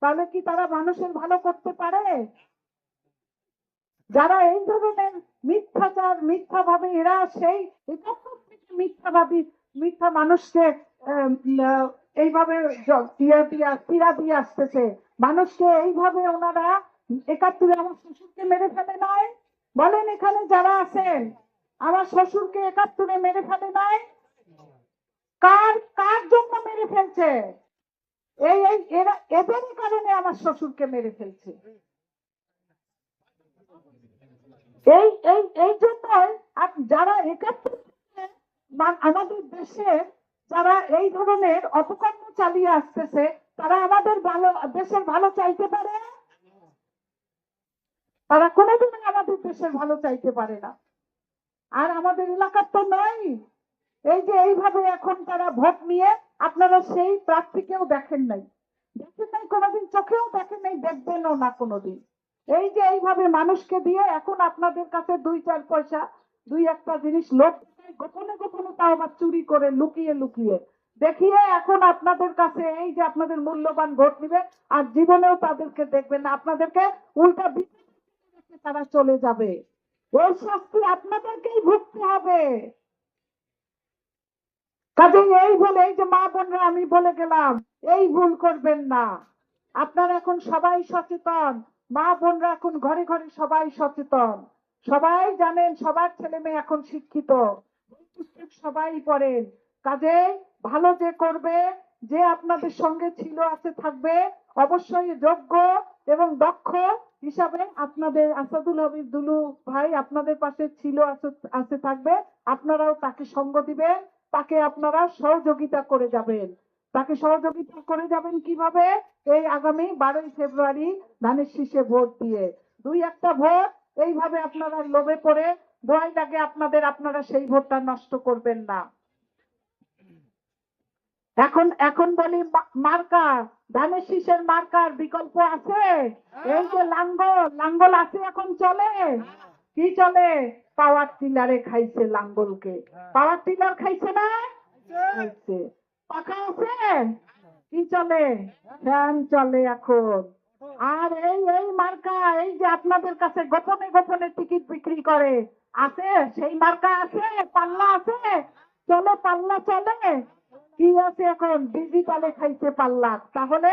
তাহলে কি তারা মানুষের ভালো করতে পারে? যারা এই ধরনের মিথ্যাচার, মিথ্যাভাবে, এরা সেই মিথ্যা মানুষকে এইভাবে পীড়া দিয়ে আসতেছে মানুষকে। এইভাবে ওনারা ৭১ আমার শ্বশুরকে মেরে ফেলে নাই? বলেন এখানে যারা আছেন, আমার শ্বশুরকে ৭১ মেরে ফেলে নাই? কার জন্য মেরে ফেলছে? এদেরই কারণে আমার শ্বশুরকে মেরে ফেলছে। এই জন্যই যারা ৭১ আমাদের দেশে যারা এই ধরনের অপকর্ম চালিয়ে আসতেছে, তারা আমাদের দেশের ভালো চাইতে পারে? তারা কোনোদিন আমাদের দেশের ভালো চাইতে পারে না। আর আমাদের এলাকার তো নয়। এই যে এইভাবে এখন তারা ভোট নিয়ে, আপনারা সেই প্রার্থীকেও দেখেন নাই, কোনোদিন চোখেও দেখেন নাই, দেখবেনও না কোনোদিন। এই যে এইভাবে মানুষকে দিয়ে এখন আপনাদের কাছে ২-৪ পয়সা, ২-১টা জিনিস লোক গোপনে গোপনে, তাও আবার চুরি করে, লুকিয়ে লুকিয়ে দেখিয়ে এখন আপনাদের কাছে এই যে আপনাদের মূল্যবান ভোট নিবে, আর জীবনেও তাদেরকে দেখবেন না, আপনাদেরকে উল্টা বিপদে তারা চলে যাবে। ওই শাস্তি আপনাদেরকেই ভুগতে হবে। কাজেই এই বলে, এই যে মা বোনরা আমি বলে গেলাম, এই ভুল করবেন না। আপনারা এখন সবাই সচেতন, মা বোনরা এখন ঘরে ঘরে সবাই সচেতন, সবাই জানেন সবার ছেলে মেয়ে এখন শিক্ষিত, পুস্তক সবাই পড়েন। কাজে ভালো যে করবে, যে আপনাদের সঙ্গে ছিল আছে থাকবে, অবশ্যই যোগ্য এবং দক্ষ হিসাবে আপনাদের আসাদুল হাবিব দুলু ভাই আপনাদের পাশে ছিল আছে থাকবে। আপনারাও তাকে সঙ্গ দিবেন, তাকে আপনারা সহযোগিতা করে যাবেন। তাকে সহযোগিতা করে যাবেন কিভাবে? এই আগামী 12ই ফেব্রুয়ারি ধানের শীষে ভোট দিয়ে, দুই একটা ভোট এইভাবে আপনারা লোভে পড়ে ভয় লাগে আপনাদের, আপনারা সেই ভোটটা নষ্ট করবেন না। এখন এখন বলি মার্কা, ধানের শীষের মার্কার বিকল্প আছে? এই যে লাঙ্গল, লাঙ্গল আছে এখন চলে? কি চলে? পাওয়ার টিলারে খাইছে লাঙ্গলকে, পাওয়ার টিলার খাইছে না? খাইছে। পাখা আছে? কি চলে? ফ্যান চলে এখন। আর এই এই মার্কা, এই যে আপনাদের কাছে গোপনে গোপনে টিকিট বিক্রি করে, আছে? সেই মার্কা আছে? পাল্লা আছে? চলে পাল্লা চলে? কি আছে এখন? ডিজিটালে খাইছে পাল্লা। তাহলে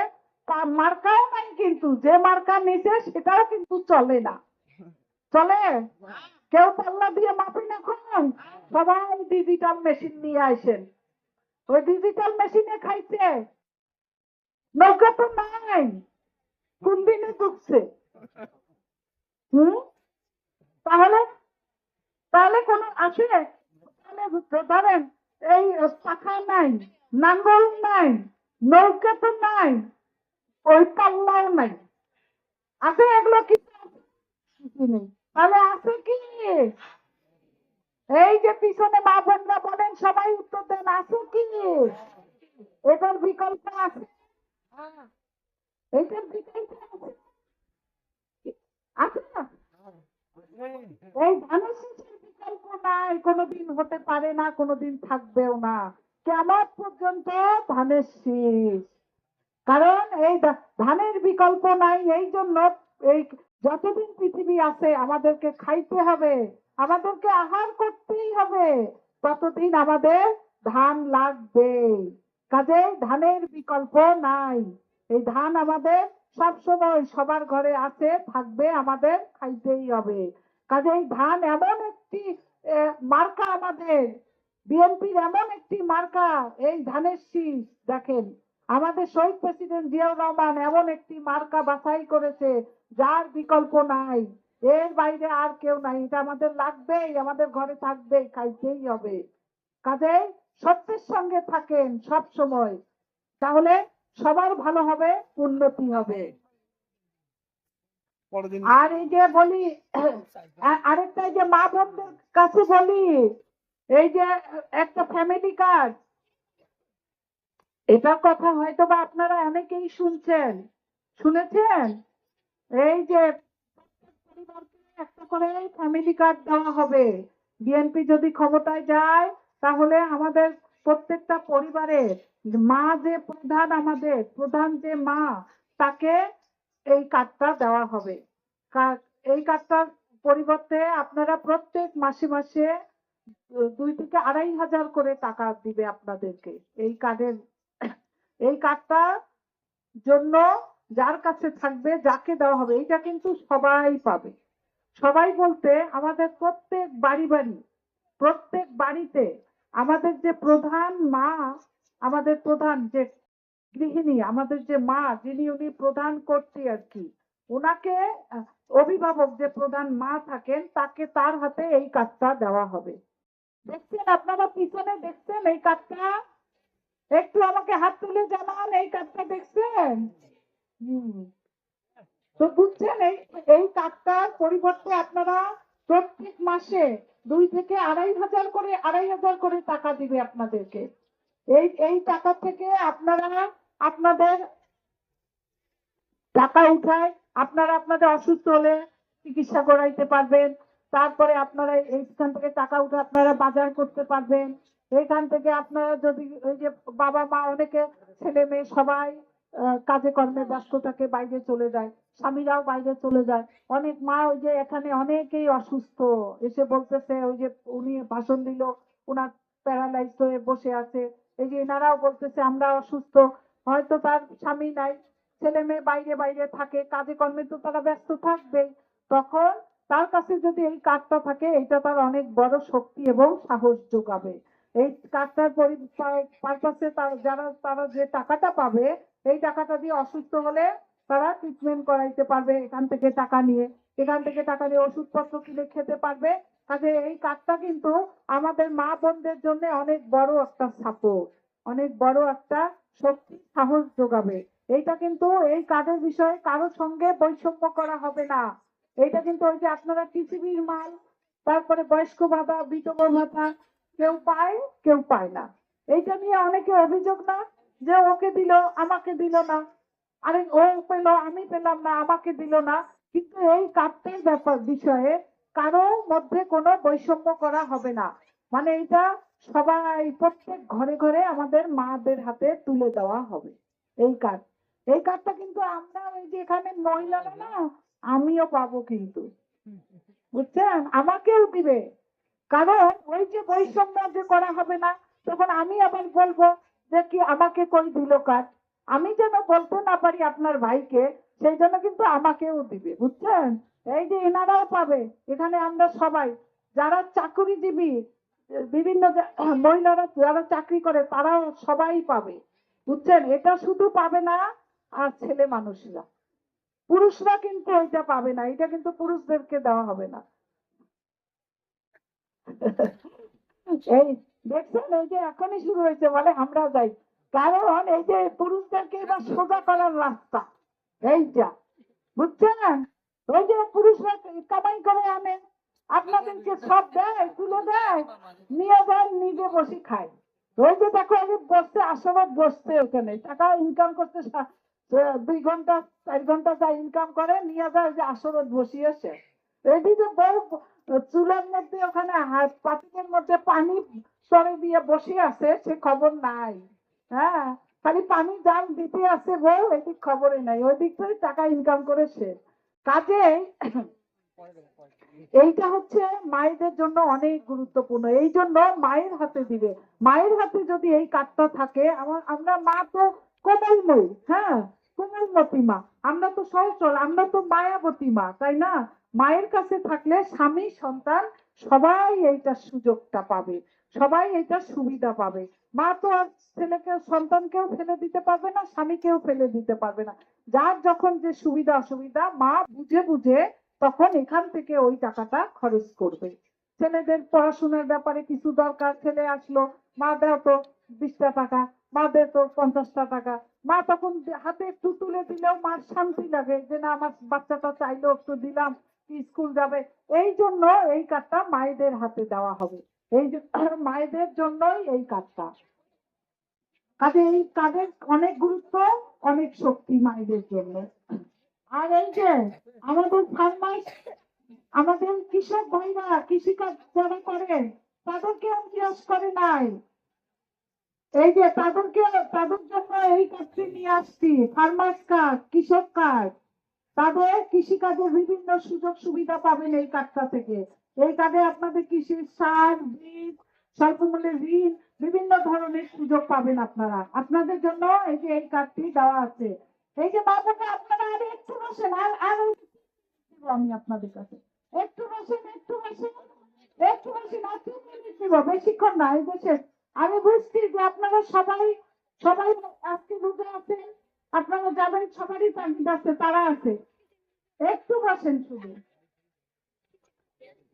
মার্কাও নাই, কিন্তু যে মার্কা নিছে সেটাও কিন্তু চলে না। চলে? কেউ পাল্লা দিয়ে মাপি না এখন, সবাই ডিজিটাল মেশিন নিয়ে আসেন। ওই ডিজিটাল মেশিনে খাইছে, নৌকা তো নাই, কোন দিনে ঢুকছে? হুম? তাহলে তাহলে কোন আসে? তাহলে ধরেন এই পাখা নাই, নাঙ্গল নাই, নৌকা তো নাই, ওই পাল্লাও নাই, আছে এগুলো কিছু নেই। তাহলে আছে কি? এই যে পিছনে মা বোনরা বলেন, সবাই উত্তর দেন, আছে কি? এটার বিকল্প আছে? এইটার বিকল্প আছে? আছে না? এই ধানের শীষের বিকল্প নাই, কোনোদিন হতে পারে না, কোনোদিন থাকবেও না, কেমন পর্যন্ত ধানের শীষ। কারণ এই ধানের বিকল্প নাই, এই জন্য এই যতদিন পৃথিবী আছে আমাদেরকে খাইতে হবে, আমাদেরকে আহার করতেই হবে, ততদিন আমাদের ধান লাগবে। কাজেই ধানের বিকল্প নাই, এই ধান আমাদের সব সময় সবার ঘরে আছে, থাকবে, আমাদের খাইতেই হবে। কাজেই ধান এমন একটি মার্কা, আমাদের বিএনপির এমন একটি মার্কা, এই ধানের শীষ। দেখেন আমাদের শহীদ প্রেসিডেন্ট জিয়াউর রহমান এমন একটি মার্কা বাছাই করেছে যার বিকল্প নাই, এর বাইরে আর কেউ নাই, এটা আমাদের লাগবেই, আমাদের ঘরে থাকবেই, খাইতেই হবে। কাজেই সত্যের সঙ্গে থাকেন সব সময়, তাহলে সবার ভালো হবে, উন্নতি হবে। আর এই যে বলি আরেকটা, এই যে মা বোনদের কাছে বলি, এই যে একটা ফ্যামিলি কার্ড, এটার কথা হয়তো বা আপনারা অনেকেই শুনেছেন। এই যে পরিবারকে একটা করে ফ্যামিলি কার্ড দেওয়া হবে, বিএনপি যদি ক্ষমতায় যায় তাহলে আমাদের প্রত্যেকটা পরিবারের মা যে প্রধান, আমাদের প্রধান যে মা, তাকে এই কার্ডটা দেওয়া হবে। এই কার্ডটার পরিবর্তে আপনারা প্রত্যেক মাসে মাসে 2 থেকে 2.5 হাজার করে টাকা দিবে আপনাদেরকে। এই কার্ডটার জন্য যার কাছে থাকবে, যাকে দেওয়া হবে, এটা কিন্তু সবাই পাবে। সবাই বলতে আমাদের প্রত্যেক প্রত্যেক বাড়িতে আমাদের যে প্রধান মা, আমাদের প্রধান যে গৃহিণী, আমাদের যে মা, যিনি উনি প্রধান কর্ত্রী আর কি, ওনাকে অভিভাবক যে প্রধান মা থাকেন, তাকে তার হাতে এই কার্ডটা দেওয়া হবে। দেখছেন আপনারা পিছনে, দেখছেন এই কার্ডটা? একটু আমাকে হাত তুলে জানান, এই কার্ডটা দেখছেন? তো বুঝছেন, এই কার্ডটার পরিবর্তে আপনারা প্রত্যেক মাসে 2 থেকে 2.5 হাজার করে টাকা দিবে আপনাদেরকে। এই টাকা থেকে আপনারা আপনাদের টাকা উঠায় আপনারা আপনাদের অসুস্থ হলে চিকিৎসা করাইতে পারবেন। তারপরে আপনারা এইখান থেকে টাকা উঠে আপনারা বাজার করতে পারবেন। এইখান থেকে আপনারা যদি ওই যে বাবা মা অনেকে ছেলে মেয়ে সবাই কাজে কর্মে ব্যস্ত থাকে, বাইরে চলে যায়, স্বামীরাও বাইরে চলে যায়। অনেক মা ওই যে এখানে অনেকেই অসুস্থ, এসে বলতেছে ওই যে উনি ভাষণ দিল, উনার প্যারালাইজ হয়ে বসে আছে। এই যে এনারাও বলতেছে আমরা অসুস্থ, হয়তো তার স্বামী নাই, ছেলে মেয়ে বাইরে বাইরে থাকে, কাজে কর্মে তো তারা ব্যস্ত থাকবেই। তখন তার কাছে যদি এই কার্ডটা থাকে, এটা তার অনেক বড় শক্তি এবং সাহস যোগাবে। এই কার্ডটার পারপাসে তারা যে টাকাটা পাবে, এই টাকাটা দিয়ে অসুস্থ হলে তারা ট্রিটমেন্ট করাইতে পারবে, এখান থেকে টাকা নিয়ে ওষুধপত্র কিনে খেতে পারবে। কাজে এই কার্ডটা কিন্তু আমাদের মা বোনদের জন্য অনেক বড় একটা সাপোর্ট, অনেক বড় একটা শক্তি সাহস যোগাবে। এইটা কিন্তু এই কার্ডের বিষয়ে কারোর সঙ্গে বৈষম্য করা হবে না। এইটা কিন্তু ওই যে আপনারা টিসিবির মাল, তারপরে বয়স্ক ভাতা, বিধবা ভাতা কেউ পায়, কেউ পায় না। এইটা নিয়ে অনেকে অভিযোগ না যে ওকে দিল আমাকে দিল না, আরে ও পেলো আমি পেলাম না, আমাকে দিল না। কিন্তু এই কার্ডের বিষয়ে কারো মধ্যে কোনো বৈষম্য করা হবে না। মানে এটা সবাই প্রত্যেক ঘরে ঘরে আমাদের মাদের হাতে তুলে দেওয়া হবে এই কার্ড। এই কার্ডটা কিন্তু আমরা ওই যে এখানে মহিলারা না, আমিও পাবো কিন্তু, বুঝছেন, আমাকেও দিবে। কারণ ওই যে বৈষম্য যে করা হবে না, তখন আমি আবার বলবো যে কি আমাকে কই দিল কার্ড, আমি যেন বলতে না পারি আপনার ভাইকে, সেই জন্য কিন্তু আমাকেও দিবে, বুঝছেন। এই যে এনারাও পাবে, এখানে আমরা সবাই যারা চাকরিজীবী, বিভিন্ন মহিলারা যারা চাকরি করে তারাও সবাই পাবে, বুঝছেন। এটা শুধু পাবে না আর ছেলে মানুষরা, পুরুষরা কিন্তু এটা পাবে না, এটা কিন্তু পুরুষদেরকে দেওয়া হবে না। এই দেখছেন, এই যে এখনই শুরু হয়েছে বলে আমরা যাই, কারণ এই যে পুরুষদেরকে এবার সোজা করার রাস্তা এইটা, বুঝছেন। ওই যে পুরুষরা কামাই করে আনে, আপনাদেরকে সব দেয়, তুলে দেয়, নিয়ে যায়, নিজে বসে খায়। ওই যে দেখো আমি বসতে আসলে বসতে, ওখানে টাকা ইনকাম করতে 2 ঘন্টা 4 ঘন্টা যা ইনকাম করে নিয়ে যায়, ওই যে আসরত বসিয়েছে। এদিকে বউ চুলের মধ্যে ওখানে পাতিলের মধ্যে পানি সরে দিয়ে বসে আছে, সে খবর নাই। হ্যাঁ, খালি পানি জাল দিতে আছে বউ, এদিক খবরই নাই, ওই দিক থেকে টাকা ইনকাম করেছে। কাজেই এইটা হচ্ছে মায়েদের জন্য অনেক গুরুত্বপূর্ণ, এই জন্য মায়ের হাতে দিবে। মায়ের হাতে যদি এই কার্ডটা থাকে, আমরা মা তো কোমলময়ী, হ্যাঁ, কোমলমতী মা, আমরা তো সহচল, আমরা তো মায়াবতী মা, তাই না। মায়ের কাছে থাকলে স্বামী সন্তান সবাই এইটার সুযোগটা পাবে, সবাই এইটার সুবিধা পাবে। মা তো আর ছেলেকে সন্তানকেও ফেলে দিতে পারবে না, স্বামীকেও ফেলে দিতে পারবে না। যার যখন যে সুবিধা অসুবিধা মা বুঝে বুঝে তখন এখান থেকে ওই টাকাটা খরচ করবে। ছেলেদের পড়াশোনার ব্যাপারে কিছু দরকার, ছেলে আসলো, মা দাও তো 20টা টাকা, মা দে তো 50টা টাকা, মা তখন হাতে একটু তুলে দিলেও মার শান্তি লাগে যে না আমার বাচ্চাটা চাইলো একটু দিলাম, স্কুল যাবে। এই জন্য এই কার্ডটা মায়েদের হাতে দেওয়া হবে, এই মায়েদের জন্যই এই কার্ডটা। কাজে এই কার্ডের অনেক গুরুত্ব, অনেক শক্তি মায়েদের জন্য। আর এই যে আমাদের ফার্মার, আমাদের কৃষক ভাইরা কৃষিকাজ যারা করেন তাদেরকে জিজ্ঞাস করে নাই, এই যে তাদের জন্য এই কাজটি নিয়ে আসছি, ফার্মার্স কার্ড, কৃষক কার্ড। তাদের কৃষিকাজের বিভিন্ন সুযোগ সুবিধা পাবেন এই কার্ডটা থেকে। এই কার্ডে আপনাদের কৃষির সার, বীজ, স্বল্পমূল্যের ঋণ, বিভিন্ন ধরনের সুযোগ পাবেন আপনারা। আপনাদের জন্য এই যে এই কার্ডটি দেওয়া আছে। এই যে বাবাটা আপনারা আর একটু বসেন, আর আমি আপনাদের কাছে একটু বসেন, আর 3 মিনিট দিব, বেশিক্ষণ না। এই দেশে আমি বুঝছি যে আপনারা সবাই সবাই আজকে রোজা আছেন, আপনারা যাবেন, সবারই তাগিদ আছে, তারা আছে, একটু বসেন শুধু।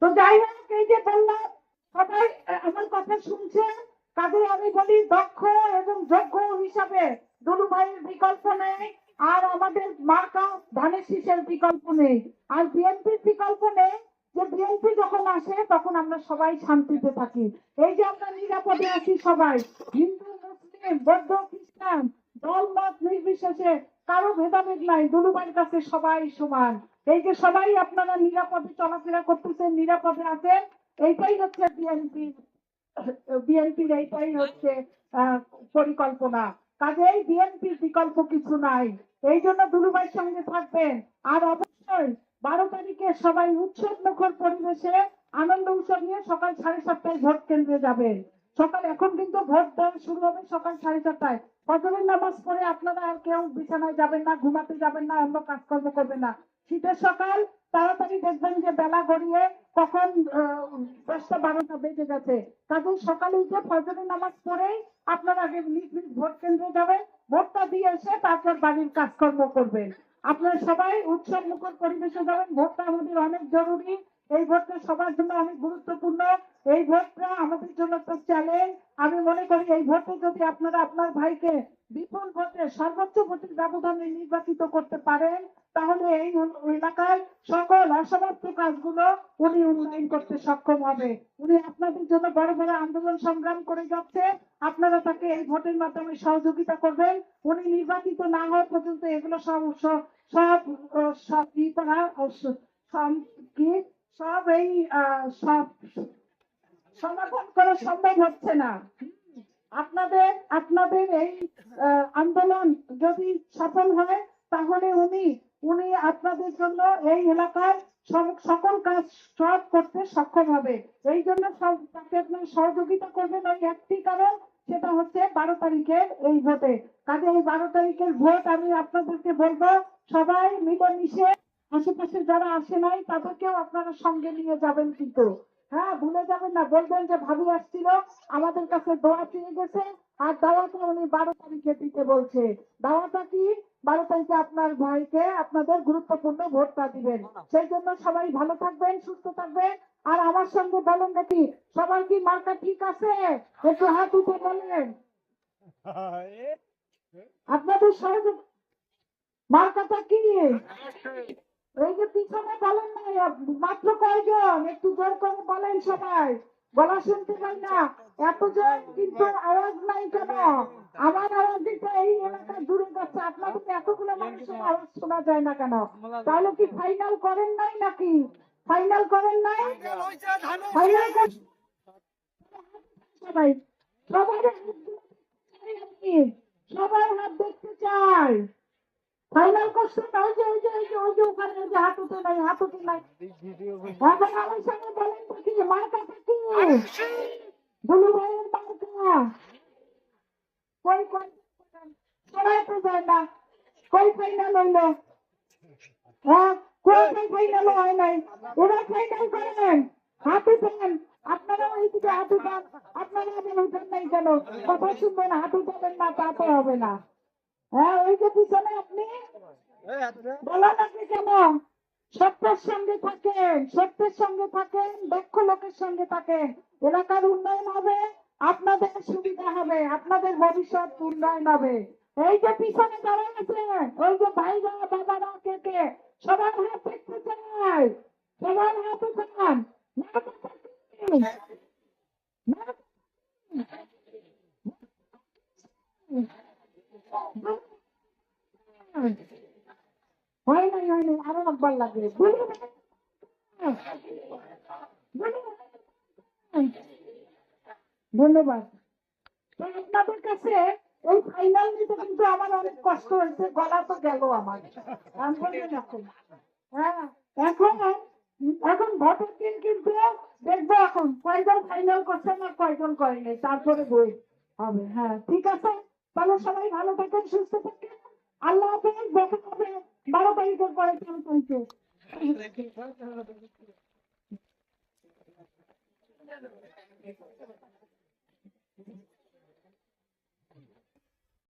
তো যাই হোক, এই যে বললাম সবাই আমার কথা শুনছেন, কাজে আমি বলি দক্ষ এবং যোগ্য হিসাবে দুলু ভাইয়ের বিকল্প নেই, আর আমাদের মার্কা ধানের শীষের বিকল্প নেই, আর বিএনপির বিকল্প নেই। যে বিএনপি যখন আসে তখন আমরা সবাই শান্তিতে থাকি। এই যে আমরা নিরাপদে আছি সবাই, হিন্দু মুসলিম বৌদ্ধ খ্রিস্টান দল মত নির্বিশেষে কারো ভেদাভেদ নাই, দুলু ভাইয়ের কাছে সবাই সমান। এই যে সবাই আপনারা নিরাপদে চলাফেরা করতেছেন, নিরাপদে আছেন, এইটাই হচ্ছে বিএনপি বিএনপির এইটাই হচ্ছে আহ, পরিকল্পনা। কাজেই বিএনপির বিকল্প কিছু নাই। এই জন্য দুলুভাইয়ের সঙ্গে থাকবেন। আর অবশ্যই 12 তারিখে সবাই উৎসব মুখর পরিবেশে আনন্দ উৎসব নিয়ে সকাল 7:30টায় ভোট কেন্দ্রে যাবেন। সকাল এখন কিন্তু ভোট দেওয়া শুরু হবে সকাল 7:30টায়। ফজরের নামাজ পড়ে আপনারা আর কেউ বিছানায় যাবেন না, ঘুমাতে যাবেন না, অন্য কাজকর্ম করবেন না। শীতের সকাল তাড়াতাড়ি দেখবেন যে বেলা গড়িয়ে কখন 10টা 12টা বেজে গেছে। কাজে সকালে উঠে ফজরের নামাজ পড়েই আপনারা আগে নিজ নিজ ভোট কেন্দ্রে যাবেন, ভোটটা দিয়ে এসে তারপর বাড়ির কাজকর্ম করবেন। আপনারা সবাই উৎসব মুখর পরিবেশে যাবেন। ভোটটা আমাদের অনেক জরুরি। এই ভোটটা সবার জন্য অনেক গুরুত্বপূর্ণ। এই ভোটটা আমাদের জন্য একটা চ্যালেঞ্জ। আমি মনে করি এই ভোটে যদি আপনারা আপনার ভাইকে বিপুল ভোটে সর্বোচ্চ ভোটের ব্যবধানে নির্বাচিত করতে পারেন, তাহলে এই এলাকার সকল অসমাপ্ত কাজগুলো উনি উন্নয়ন করতে সক্ষম হবে। উনি আপনাদের জন্য বড় বড় আন্দোলন সংগ্রাম করে যাচ্ছে। আপনারা তাকে এই ভোটের মাধ্যমে সহযোগিতা করবেন। উনি নির্বাচিত না হওয়া পর্যন্ত এগুলো সব সব সব সব ই করা কি সব এই সব সমাধান করা সম্ভব হচ্ছে না। আপনাদের আপনাদের এই আন্দোলন যদি সফল হয়, তাহলে উনি উনি আপনাদের জন্য এই এলাকার সকল কাজ সব করতে সক্ষম হবে। এই জন্য সব তাকে আপনার সহযোগিতা করবেন। ওই একটি কারণ, সেটা হচ্ছে 12 তারিখের এই ভোটে। কাজে এই 12 তারিখের ভোট আমি আপনাদেরকে বলবো, সবাই মিলেমিশে আশেপাশে যারা আসে নাই তাদেরকেও আপনারা সঙ্গে নিয়ে যাবেন কিন্তু। হ্যাঁ, ভুলে যাবেন না। বলবেন যে ভাবি আসছিল, আমাদের কাছে দোয়া চেয়ে গেছে, আর দাওয়াটা উনি 12 তারিখে দিতে বলছে। দাওয়াটা কি? 12 তারিখে আপনার ভাইকে আপনাদের গুরুত্বপূর্ণ ভোটটা দিবেন। সেই জন্য সবাই ভালো থাকবেন, সুস্থ থাকবেন। আর আমার সঙ্গে বলেন দেখি, সবার কি মার্কা ঠিক আছে? একটু হাত উঠে বলেন। আপনাদের সহযোগ মার্কাটা কি? এই যে পিছনে বলেন না, মাত্র কয়জন? একটু জোর করে বলেন সবাই, গলা শুনতে পাই না। এত জোর কিন্তু আওয়াজ নাই কেন? আমার আওয়াজ দিতে এই এলাকা দূরে যাচ্ছে, আপনাদের এতগুলো মানুষের আওয়াজ শোনা যায় না কেন? তাহলে কি ফাইনাল করেন নাই নাকি? ফাইনাল করেন নাই? ফাইনাল সবাই সবার সবার হাত দেখতে চাই। ফাইনাল করছেন? ওই যে ওখানে ওই যে হাত উঠে নাই, হাত উঠে নাই। এখন আমার সঙ্গে বলেন তো কি মার্কাটা কি? দুলু ভাইয়ের মার্কা কই কই সবাই তো যায় না। কই ফাইনাল হইলো? হ্যাঁ, কই ফাইনাল হয় নাই? এবার ফাইনাল করেন, হাত উঠান। আপনারা ওইদিকে হাত উঠান। আপনারা আবার উঠান নাই কেন? কথা শুনবেন, হাত উঠাবেন না, তা তো হবে না। হ্যাঁ, ওই যে পিছনে আপনি বলা লাগবে কেন? সত্যের সঙ্গে থাকেন, সত্যের সঙ্গে থাকেন, দক্ষ লোকের সঙ্গে থাকেন। এলাকার উন্নয়ন হবে, আপনাদের সুবিধা হবে, আপনাদের ভবিষ্যৎ উন্নয়ন হবে। এই যে পিছনে যারা আছে, ওই যে ভাইরা বাবারা কে কে, সবার হাত দেখতে চাই, সবার হাত উঠান। হয় নাই, হয় নাই, আরো একবার লাগে। ধন্যবাদ। তো আপনাদের কাছে এই ফাইনাল নিতে কিন্তু আমার অনেক কষ্ট হয়েছে, গলা তো গেল আমার। আমি বলবেন এখন, হ্যাঁ, এখন এখন ভোটের দিন কিন্তু দেখবো এখন কয়জন ফাইনাল করছে না কয়জন করেনি, তারপরে বই হবে। হ্যাঁ, ঠিক আছে। তাহলে সবাই ভালো থাকেন, সুস্থ থাকেন। আল্লাহ হাফেজ। দেখা হবে 12 তারিখের পরে 13 তারিখে।